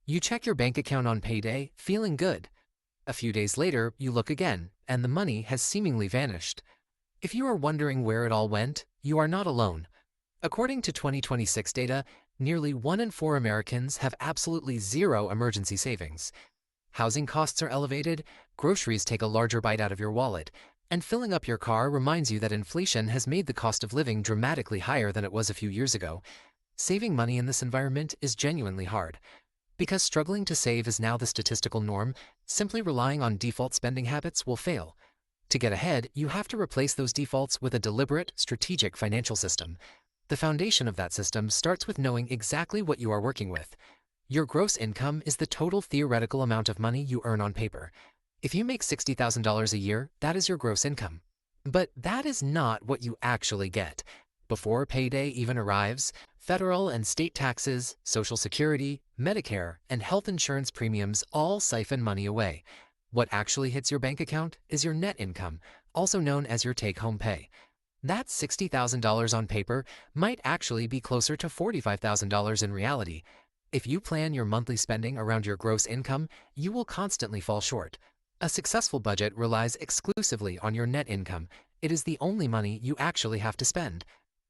You check your bank account on payday, feeling good. A few days later, you look again, and the money has seemingly vanished. If you are wondering where it all went, you are not alone. According to 2026 data, nearly 1 in 4 Americans have absolutely zero emergency savings. Housing costs are elevated, groceries take a larger bite out of your wallet, and filling up your car reminds you that inflation has made the cost of living dramatically higher than it was a few years ago. Saving money in this environment is genuinely hard. Because struggling to save is now the statistical norm, simply relying on default spending habits will fail. To get ahead, you have to replace those defaults with a deliberate, strategic financial system. The foundation of that system starts with knowing exactly what you are working with. Your gross income is the total theoretical amount of money you earn on paper. If you make $60,000 a year, that is your gross income. But that is not what you actually get. Before payday even arrives, federal and state taxes, Social Security, Medicare, and health insurance premiums all siphon money away. What actually hits your bank account is your net income, also known as your take-home pay. That $60,000 on paper might actually be closer to $45,000 in reality. If you plan your monthly spending around your gross income, you will constantly fall short. A successful budget relies exclusively on your net income. It is the only money you actually have to spend.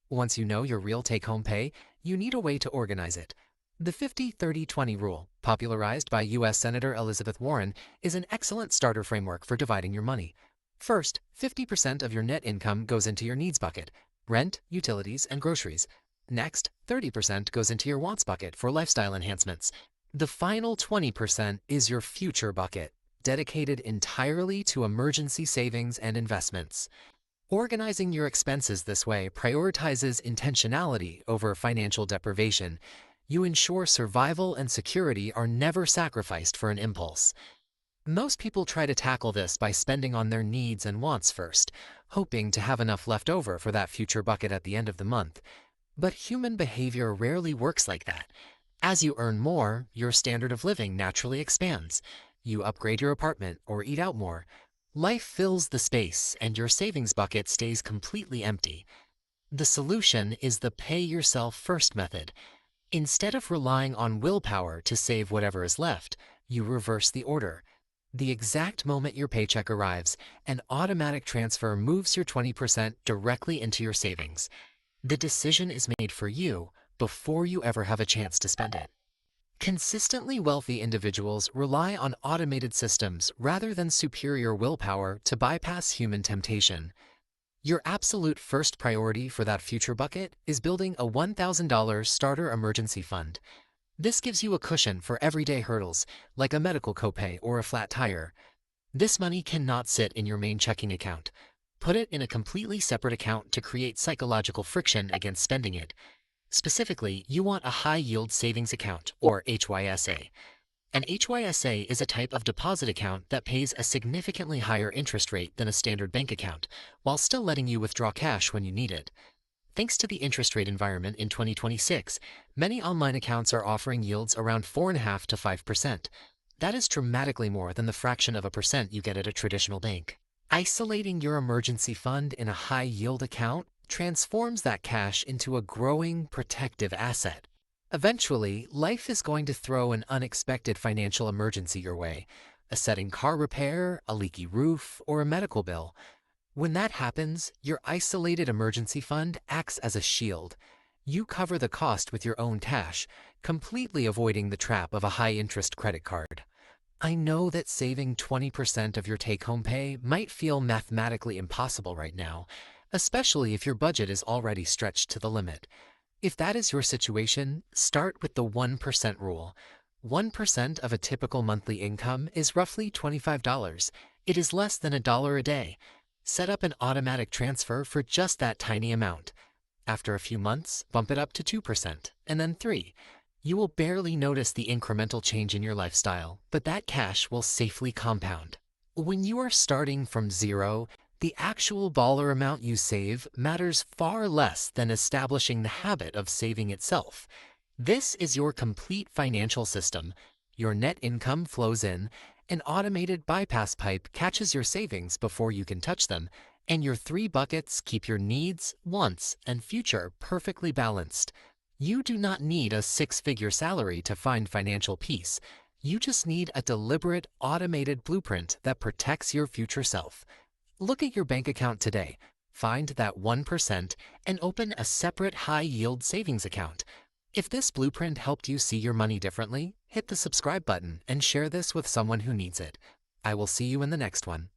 Once you know your real take-home pay, you need a way to organize it. The 50-30-20 rule, popularized by U.S. Senator Elizabeth Warren, is an excellent starter framework for dividing your money. First, 50% of your net income goes into your needs bucket, rent, utilities, and groceries. Next, 30% goes into your wants bucket for lifestyle enhancements. The final 20% is your future bucket, dedicated entirely to emergency savings and investments. Organizing your expenses this way prioritizes intentionality over financial deprivation. You ensure survival and security are never sacrificed for an impulse. Most people try to tackle this by spending on their needs and wants first, hoping to have enough left over for that future bucket at the end of the month. But human behavior rarely works like that. As you earn more, your standard of living naturally expands. You upgrade your apartment or eat out more. Life fills the space, and your savings bucket stays completely empty. The solution is the pay yourself first method. Instead of relying on willpower to save whatever is left, you reverse the order. The exact moment your paycheck arrives, an automatic transfer moves your 20% directly into your savings. The decision is made for you before you ever have a chance to spend it. Consistently wealthy individuals rely on automated systems rather than superior willpower to bypass human temptation. Your absolute first priority for that future bucket is building a $1,000 starter emergency fund. This gives you a cushion for everyday hurdles, like a medical copay or a flat tire. This money cannot sit in your main checking account. Put it in a completely separate account to create psychological friction against spending it. Specifically, you want a high-yield savings account, or HYSA. An HYSA is a type of deposit account that pays a significantly higher interest rate than a standard bank account, while still letting you withdraw cash when you need it. Thanks to the interest rate environment in 2026, many online accounts are offering yields around 4.5% to 5%. That is dramatically more than the fraction of a percent you get at a traditional bank. Isolating your emergency fund in a high-yield account transforms that cash into a growing, protective asset. Eventually, life is going to throw an unexpected financial emergency your way: a setting car repair, a leaky roof, or a medical bill. When that happens, your isolated emergency fund acts as a shield. You cover the cost with your own cash, completely avoiding the trap of a high-interest credit card. I know that saving 20% of your take-home pay might feel mathematically impossible right now, especially if your budget is already stretched to the limit. If that is your situation, start with the 1% rule. 1% of a typical monthly income is roughly $25. It is less than $1 a day. Set up an automatic transfer for just that tiny amount. After a few months, bump it up to 2%, and then 3%. You will barely notice the incremental change in your lifestyle, but that cash will safely compound. When you are starting from zero, the actual dollar amount you save matters far less than establishing the habit of saving itself. This is your complete financial system. Your net income flows in, an automated bypass pipe catches your savings before you can touch them, and your 3 buckets keep your needs, wants, and future perfectly balanced. You do not need a six-figure salary to find financial peace. You just need a deliberate, automated blueprint that protects your future self. Look at your bank account today. Find that 1% and open a separate high-yield savings account. If this blueprint helped you see your money differently, hit the subscribe button and share this with someone who needs it. I will see you in the next one.